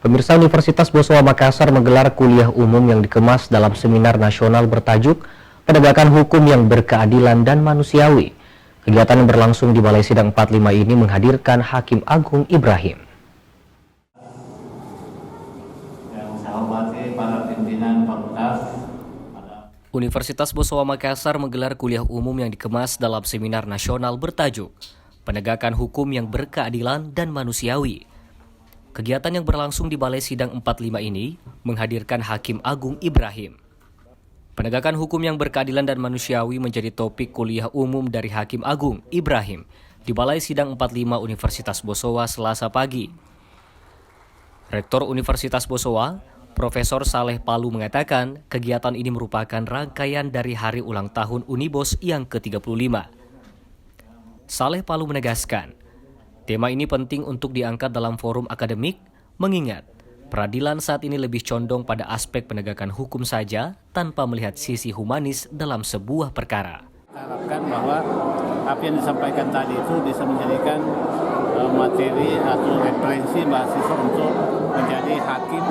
Pemirsa, Universitas Bosowa Makassar menggelar kuliah umum yang dikemas dalam seminar nasional bertajuk Penegakan Hukum yang Berkeadilan dan Manusiawi. Kegiatan yang berlangsung di Balai Sidang 45 ini menghadirkan Hakim Agung Ibrahim. Universitas Bosowa Makassar menggelar kuliah umum yang dikemas dalam seminar nasional bertajuk Penegakan Hukum yang Berkeadilan dan Manusiawi. Kegiatan yang berlangsung di Balai Sidang 45 ini menghadirkan Hakim Agung Ibrahim. Penegakan hukum yang berkeadilan dan manusiawi menjadi topik kuliah umum dari Hakim Agung Ibrahim di Balai Sidang 45 Universitas Bosowa Selasa pagi. Rektor Universitas Bosowa, Profesor Saleh Palu mengatakan kegiatan ini merupakan rangkaian dari hari ulang tahun Unibos yang ke-35. Saleh Palu menegaskan, tema ini penting untuk diangkat dalam forum akademik, mengingat peradilan saat ini lebih condong pada aspek penegakan hukum saja tanpa melihat sisi humanis dalam sebuah perkara. Harapkan bahwa apa yang disampaikan tadi itu bisa menjadikan materi atau referensi mahasiswa untuk menjadi hakim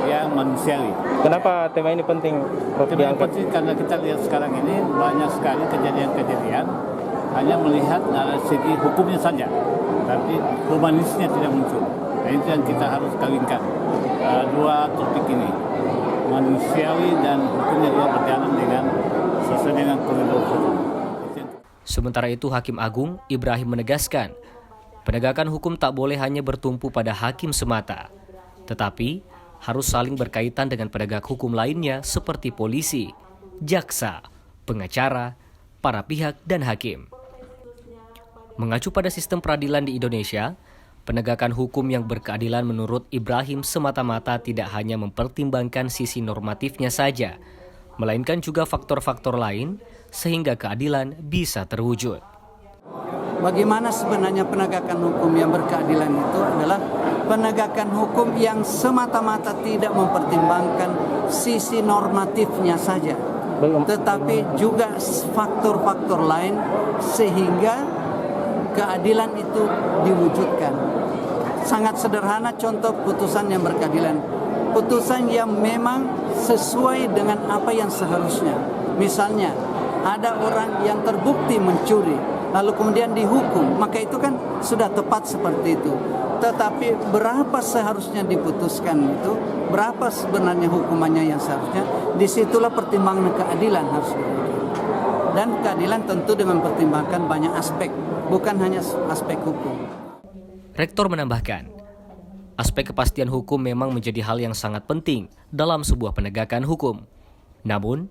yang manusiawi. Kenapa tema ini penting? Tema ini penting karena kita lihat sekarang ini banyak sekali kejadian-kejadian hanya melihat dari segi hukumnya saja, tapi humanisnya tidak muncul. Nah, itu yang kita harus kawinkan. Dua topik ini, manusiawi dan hukumnya juga berjalan dengan sesuai dengan koridor hukum. Sementara itu, Hakim Agung Ibrahim menegaskan, penegakan hukum tak boleh hanya bertumpu pada hakim semata, tetapi harus saling berkaitan dengan penegak hukum lainnya seperti polisi, jaksa, pengacara, para pihak, dan hakim. Mengacu pada sistem peradilan di Indonesia, penegakan hukum yang berkeadilan menurut Ibrahim semata-mata tidak hanya mempertimbangkan sisi normatifnya saja, melainkan juga faktor-faktor lain sehingga keadilan bisa terwujud. Bagaimana sebenarnya penegakan hukum yang berkeadilan itu adalah penegakan hukum yang semata-mata tidak mempertimbangkan sisi normatifnya saja, tetapi juga faktor-faktor lain sehingga keadilan itu diwujudkan. Sangat sederhana contoh putusan yang berkeadilan. Putusan yang memang sesuai dengan apa yang seharusnya. Misalnya, ada orang yang terbukti mencuri, lalu kemudian dihukum, maka itu kan sudah tepat seperti itu. Tetapi berapa seharusnya diputuskan itu, berapa sebenarnya hukumannya yang seharusnya, disitulah pertimbangan keadilan harus diberikan. Dan keadilan tentu dengan mempertimbangkan banyak aspek, bukan hanya aspek hukum. Rektor menambahkan, aspek kepastian hukum memang menjadi hal yang sangat penting dalam sebuah penegakan hukum. Namun,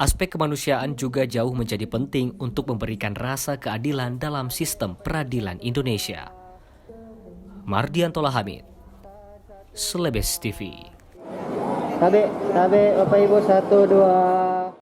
aspek kemanusiaan juga jauh menjadi penting untuk memberikan rasa keadilan dalam sistem peradilan Indonesia. Mardianto Hamid, Selebes TV. Tabe, Bapak Ibu, 1, 2.